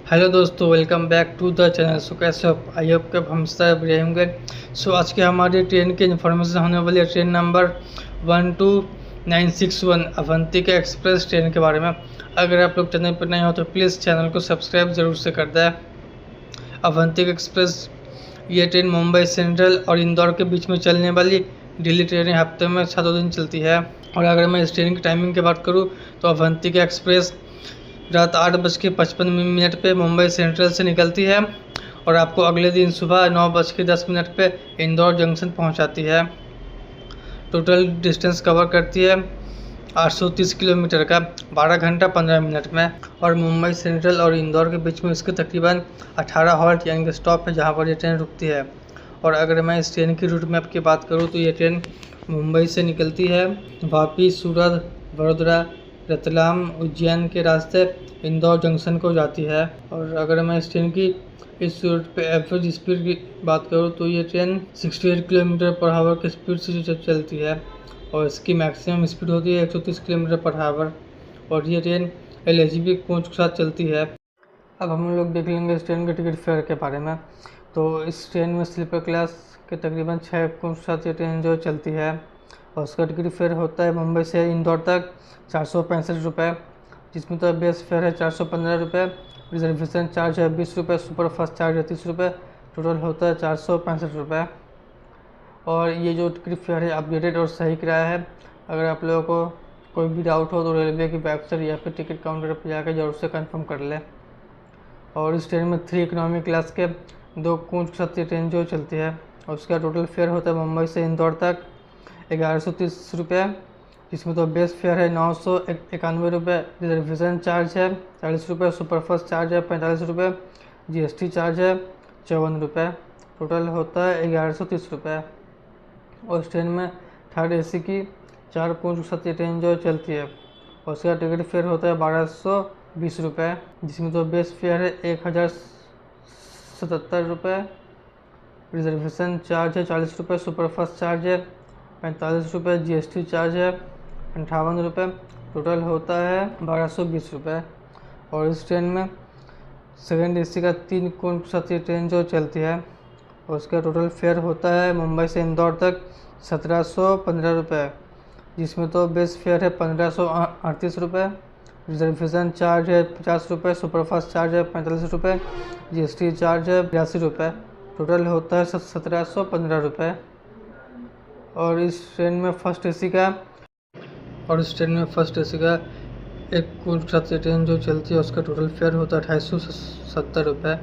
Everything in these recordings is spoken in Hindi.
हेलो दोस्तों, welcome back to the channel. So कैसे हो? आई होप कि हम सब रहेंगे। सो आज के हमारी ट्रेन की इन्फॉर्मेशन होने वाली है train number 12961 Avantika express train के बारे में। अगर आप लोग चैनल पर नए हो तो प्लीज़ चैनल को सब्सक्राइब ज़रूर से कर दें। अवंतिका एक्सप्रेस ये ट्रेन मुंबई सेंट्रल और इंदौर के बीच में चलने वाली दिल्ली ट्रेनें हफ्ते में 7 दिन चलती है। और अगर मैं इस ट्रेन की टाइमिंग की बात करूँ तो अवंतिका एक्सप्रेस रात 8:55 पे मुंबई सेंट्रल से निकलती है और आपको अगले दिन सुबह 9:10 पे इंदौर जंक्शन पहुंचाती है। टोटल डिस्टेंस कवर करती है 830 किलोमीटर का 12 घंटा 15 मिनट में। और मुंबई सेंट्रल और इंदौर के बीच में इसके तकरीबन 18 हॉल्ट यानी कि स्टॉप है जहां पर ये ट्रेन रुकती है। और अगर मैं इस ट्रेन की रूट मैप की बात करूँ तो ये ट्रेन मुंबई से निकलती है, वापी, सूरत, वडोदरा, रतलाम, उज्जैन के रास्ते इंदौर जंक्शन को जाती है। और अगर मैं इस ट्रेन की इस रूट पे एवरेज स्पीड की बात करूँ तो ये ट्रेन 68 किलोमीटर पर आवर की स्पीड से चलती है और इसकी मैक्सिमम स्पीड होती है 130 किलोमीटर पर आवर। और ये ट्रेन LHB कोच के साथ चलती है। अब हम लोग देख लेंगे इस ट्रेन के टिकट फेयर के बारे में। तो इस ट्रेन में स्लीपर क्लास के तकरीबन 6 कोच के साथ ये ट्रेन जो चलती है और उसका टिकट फेयर होता है मुंबई से इंदौर तक 465 रुपये, जिसमें तो बेस फेयर है 415 रुपये, रिजर्वेशन चार्ज है 20 रुपये, सुपर फास्ट चार्ज है 30 रुपये, टोटल होता है 465 रुपये। और ये जो टिकट फेयर है अपडेटेड और सही किराया है। अगर आप लोगों को कोई भी डाउट हो तो रेलवे की वेबसाइट या फिर टिकट काउंटर पर जाकर जरूर से कंफर्म कर ले। और इस ट्रेन में 3 इकोनॉमी क्लास के 2 कोच के साथ ये ट्रेन जो चलती है और उसका टोटल फेयर होता है मुंबई से इंदौर तक 1130 रुपये, जिसमें तो बेस फेयर है 991 रुपये, रिजर्वेशन चार्ज है 40 रुपये, सुपरफास्ट चार्ज है 45 रुपये, GST चार्ज है 54 रुपये, टोटल होता है 1130 रुपये। और इस ट्रेन में थर्ड AC की 4 कोच के साथ ये ट्रेन जो चलती है और उसका टिकट फेयर होता है 1220 रुपये, जिसमें तो बेस फेयर है 1077 रुपये, रिजर्वेशन चार्ज है 40 रुपये, सुपरफास्ट चार्ज है 45 रुपये, GST चार्ज है 58 रुपये, टोटल होता है 1220 रुपये। और इस ट्रेन में सेकेंड AC का 3 कोच के साथ ये ट्रेन जो चलती है और उसका टोटल फेयर होता है मुंबई से इंदौर तक 1715 रुपये, जिसमें तो बेस फेयर है 1538 रुपये, रिजर्वेशन चार्ज है 50 रुपये, सुपरफास्ट चार्ज है 45 रुपये, GST चार्ज है 82 रुपये, टोटल होता है 1715 रुपये। और इस ट्रेन में फर्स्ट AC का एक कोच के साथ ट्रेन जो चलती है उसका टोटल फेयर होता है 2870 रुपये,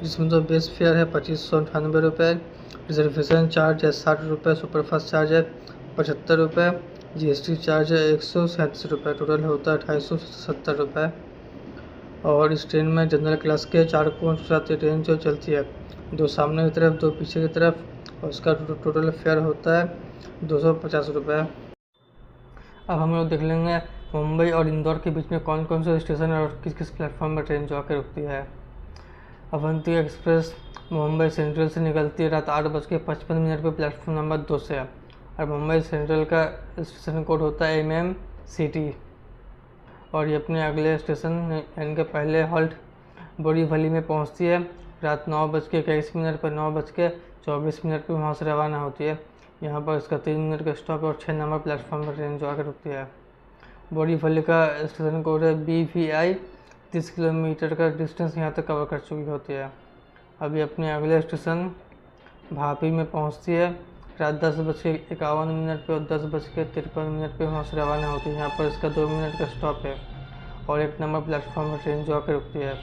जिसमें तो बेस फेयर है 2598 रुपये, रिजर्वेशन चार्ज है 60 रुपये, सुपरफास्ट चार्ज है 75 रुपये, GST चार्ज है 137 रुपये, टोटल होता है 2870 रुपये। और इस ट्रेन में जनरल क्लास के 4 कोच के साथ ट्रेन जो चलती है, 2 सामने की तरफ 2 पीछे की तरफ, और उसका टोटल फेयर होता है 250 रुपये। अब हम लोग देख लेंगे मुंबई और इंदौर के बीच में कौन कौन से स्टेशन और किस किस प्लेटफॉर्म पर ट्रेन जो आकर रुकती है। अवंतिका एक्सप्रेस मुंबई सेंट्रल से निकलती है रात 8:55 पे प्लेटफॉर्म नंबर 2 से और मुंबई सेंट्रल का स्टेशन कोड होता है MMCT। और ये अपने अगले स्टेशन यानी कि पहले हॉल्ट बोरीवली में पहुंचती है रात 9:21 पर 9:24 पे वहाँ से रवाना होती है। यहाँ पर इसका 3 मिनट का स्टॉप और 6 नंबर प्लेटफॉर्म पर ट्रेन जो आकर रुकती है। बोरीवली का स्टेशन कोड है BVI। 30 किलोमीटर का डिस्टेंस यहाँ तक कवर कर चुकी होती है। अभी अपने अगले स्टेशन भापी में पहुँचती है रात 10:51 पे और 10:53 पे वहाँ से रवाना होती है। यहाँ पर इसका 2 मिनट का स्टॉप है और 1 नंबर प्लेटफॉर्म पर ट्रेन जो आकर रुकती है।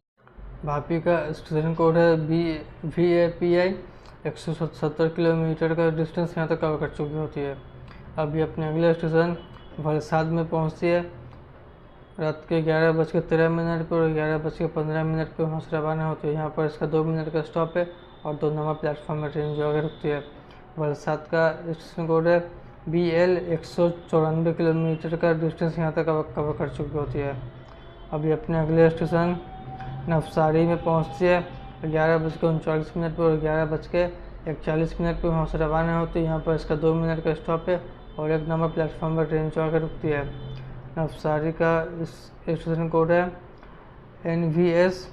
भापी का स्टेशन कोड है VAPI। 170 किलोमीटर का डिस्टेंस यहाँ तक कवर कर चुकी होती है। अभी अपने अगले स्टेशन वलसाड में पहुँचती है रात के 11:13 पर और 11:15 पे वहाँ से रवाना होती है। यहाँ पर इसका 2 मिनट का स्टॉप है और 2 नंबर प्लेटफॉर्म में ट्रेन जो आगे रुकती है। वलसाड का स्टेशन कोड है BL। 194 किलोमीटर का डिस्टेंस यहाँ तक कवर कर चुकी होती है। अभी अपने अगले स्टेशन नवसारी में पहुँचती है 11:39 पर और 11:41 पे वहाँ से रवाना होती है। यहाँ पर इसका 2 मिनट का स्टॉप है और 1 नंबर प्लेटफॉर्म पर ट्रेन जो आकर रुकती है। नवसारी का स्टेशन कोड है NVS।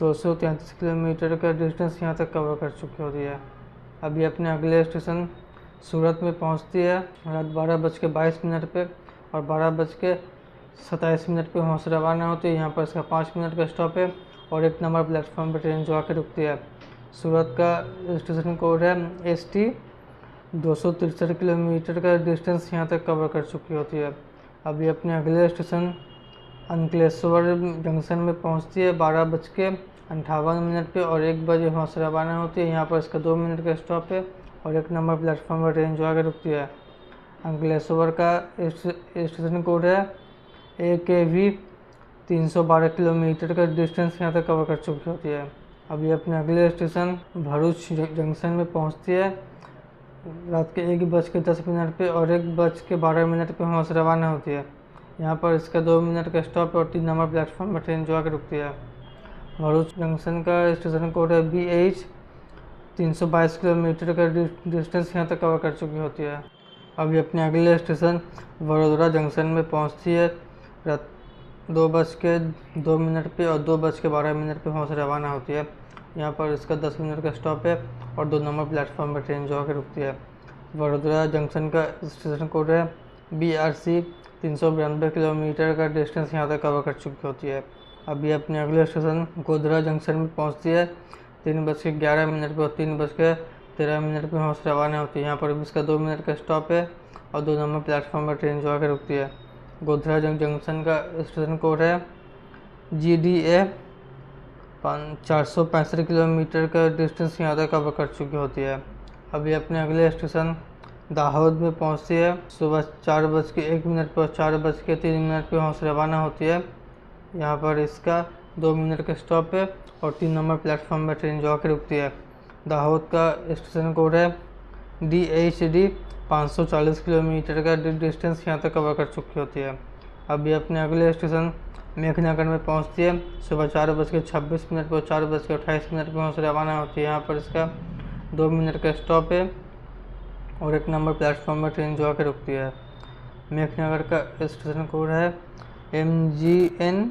233 किलोमीटर का डिस्टेंस यहाँ तक कवर कर चुकी होती है। अभी अपने अगले स्टेशन सूरत में पहुँचती है रात 12:22 पे और 12:27 पे वहाँ से रवाना होती है। यहाँ पर इसका 5 मिनट का स्टॉप है और 1 नंबर प्लेटफॉर्म पर ट्रेन जो आकर रुकती है। सूरत का स्टेशन कोड है ST। 263 किलोमीटर का डिस्टेंस यहाँ तक कवर कर चुकी होती है। अभी अपने अगले स्टेशन अंकलेश्वर जंक्शन में पहुँचती है 12:58 पे और 1 बजे वहाँ से रवाना होती है। यहाँ पर इसका 2 मिनट का स्टॉप है और 1 नंबर प्लेटफॉर्म पर ट्रेन जो आकर रुकती है। अंकलेश्वर का स्टेशन कोड है AKV। 312 किलोमीटर का डिस्टेंस यहाँ तक कवर कर चुकी होती है। अभी अपने अगले स्टेशन भरूच जंक्शन में पहुँचती है रात के 1:10 पे और 1:12 पे वहाँ से रवाना होती है। यहाँ पर इसका 2 मिनट का स्टॉप और 3 नंबर प्लेटफॉर्म पर ट्रेन जो आकर रुकती है। भरूच जंक्शन का स्टेशन कोड है BH। 322 किलोमीटर का डिस्टेंस यहाँ तक कवर कर चुकी होती है। अभी अपने अगले स्टेशन वडोदरा जंक्शन में पहुँचती है रात 2:02 पे और 2:12 पे वहाँ से रवाना होती है। यहाँ पर इसका 10 मिनट का स्टॉप है और 2 नंबर प्लेटफॉर्म पर ट्रेन जो आकर रुकती है। वडोदरा जंक्शन का स्टेशन कोड है BRC। 392 किलोमीटर का डिस्टेंस यहाँ तक कवर कर चुकी होती है। अभी अपने अगले स्टेशन गोधरा जंक्शन में पहुँचती है 3:11 पे और 3:13 पे वहाँ से रवाना होती है। यहाँ पर भी इसका 2 मिनट का स्टॉप है और 2 नंबर प्लेटफॉर्म पर ट्रेन जो आकर रुकती है। गोधरा जंक्शन का स्टेशन कोड है GDA। 465 किलोमीटर का डिस्टेंस यहाँ तक कवर कर चुकी होती है। अभी अपने अगले स्टेशन दाहोद में पहुँचती है सुबह 4:01 पर 4:03 पे वहाँ से रवाना होती है। यहाँ पर इसका 2 मिनट का स्टॉप है और 3 नंबर प्लेटफॉर्म पर ट्रेन जो आकर रुकती है। दाहोद का स्टेशन कोड है DHD। 540 किलोमीटर का डिस्टेंस यहाँ तक कवर कर चुकी होती है। अभी अपने अगले स्टेशन मेघनगर में पहुँचती है सुबह 4:26 पर 4:28 पे वहाँ से रवाना होती है। यहाँ पर इसका 2 मिनट का स्टॉप है और 1 नंबर प्लेटफॉर्म पर ट्रेन जो आकर रुकती है। मेघनगर का स्टेशन कोड है MGN।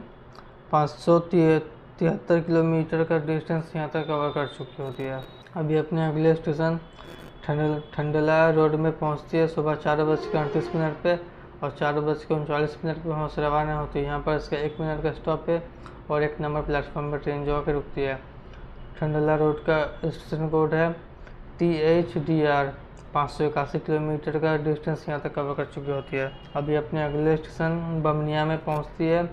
573 किलोमीटर का डिस्टेंस यहाँ तक कवर कर चुकी होती है। अभी अपने अगले स्टेशन ठंडला रोड में पहुँचती है सुबह 4:38 पे और 4:39 पे वहाँ से रवाना होती है। यहाँ पर इसका 1 मिनट का स्टॉप है और 1 नंबर प्लेटफॉर्म पर ट्रेन जो आकर रुकती है। ठंडला रोड का स्टेशन कोड है THDR। 581 किलोमीटर का डिस्टेंस यहाँ तक कवर कर चुकी होती है। अभी अपने अगले स्टेशन बमनिया में पहुँचती है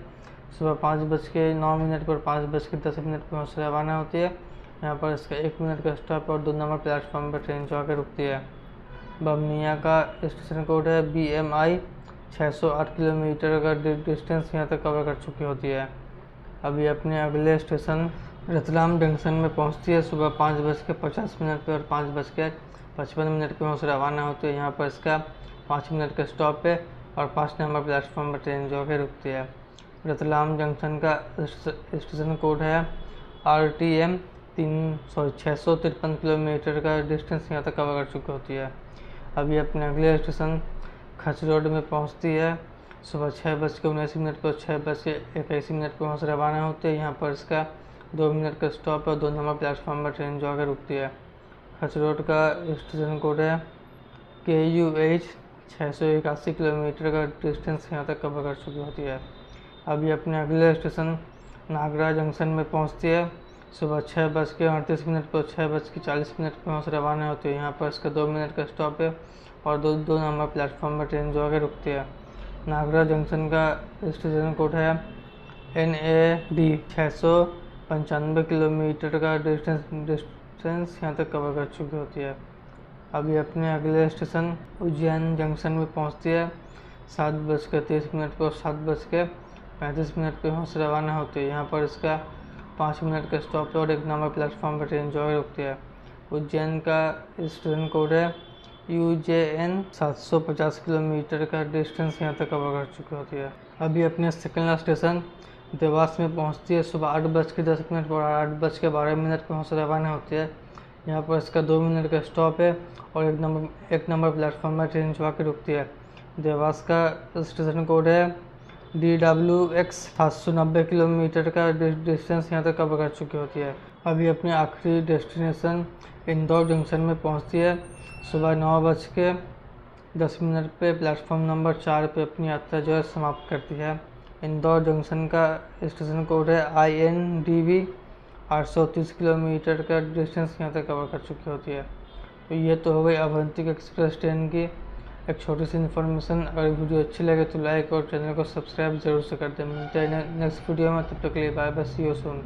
सुबह 5:09 पर 5:10 पे वहाँ से रवाना होती है। यहाँ पर इसका 1 मिनट का स्टॉप और 2 नंबर प्लेटफॉर्म पर ट्रेन जो आकर रुकती है। बमनिया का स्टेशन कोड है BMI। 608 किलोमीटर का डिस्टेंस यहाँ तक कवर कर चुकी होती है। अभी अपने अगले स्टेशन रतलाम जंक्शन में पहुँचती है सुबह 5:50 पे और 5:55 पे वहाँ से रवाना होती है। यहाँ पर इसका 5 मिनट का स्टॉप है और 5 नंबर प्लेटफॉर्म पर ट्रेन जो आकर रुकती है। रतलाम जंक्शन का स्टेशन कोड है RTM। 653 किलोमीटर का डिस्टेंस यहाँ तक कवर कर चुकी होती है। अभी अपने अगले स्टेशन खचरोड में पहुँचती है सुबह 6:19 पर 6:21 पे वहाँ से रवाना होती है। यहाँ पर इसका 2 मिनट का स्टॉप है और 2 नंबर प्लेटफॉर्म पर ट्रेन जो आकर रुकती है। खचरोड का स्टेशन कोड है KUH। 681 किलोमीटर का डिस्टेंस यहाँ तक कवर कर चुकी होती है। अभी अपने अगले स्टेशन नागरा जंक्शन में पहुँचती है सुबह 6:38 पर 6:40 पे वहाँ से रवाना होती है। यहाँ पर इसका 2 मिनट का स्टॉप है और 2 नंबर प्लेटफॉर्म पर ट्रेन जो आगे रुकती है। नागरा जंक्शन का स्टेशन कोड है NAD। 695 किलोमीटर का डिस्टेंस यहाँ तक कवर कर चुकी होती है। अभी अपने अगले स्टेशन उज्जैन जंक्शन में पहुँचती है 7:23 पर 7:35 पे वहाँ से रवाना होती है। यहाँ पर इसका 5 मिनट का स्टॉप है और 1 नंबर प्लेटफॉर्म पर ट्रेन जो है रुकती है। उज्जैन का स्टेशन कोड है UJN। 750 किलोमीटर का डिस्टेंस यहाँ तक कवर कर चुकी होती है। अभी अपने सेकंड स्टेशन देवास में पहुँचती है सुबह 8:10 पर 8:12 पे वहाँ से रवाना होती है। यहाँ पर इसका 2 मिनट का स्टॉप है और 1 नंबर प्लेटफॉर्म पर ट्रेन जो आकर रुकती है। देवास का स्टेशन कोड है DWX 790 किलोमीटर का डिस्टेंस यहाँ तक कवर कर चुकी होती है। अभी अपनी आखिरी डेस्टिनेशन इंदौर जंक्शन में पहुँचती है। सुबह 9:10 पे प्लेटफॉर्म नंबर 4 पे अपनी यात्रा जो है समाप्त करती है। इंदौर जंक्शन का स्टेशन कोड है INDV। 830 किलोमीटर का डिस्टेंस यहाँ तक कवर कर चुकी होती है। तो ये तो हो गई अवंतिका एक्सप्रेस ट्रेन की एक छोटी सी इन्फॉर्मेशन। अगर वीडियो अच्छी लगे तो लाइक और चैनल को सब्सक्राइब जरूर से कर दें। मिलते हैं नेक्स्ट वीडियो में, तब तक के लिए bye bye, see you soon.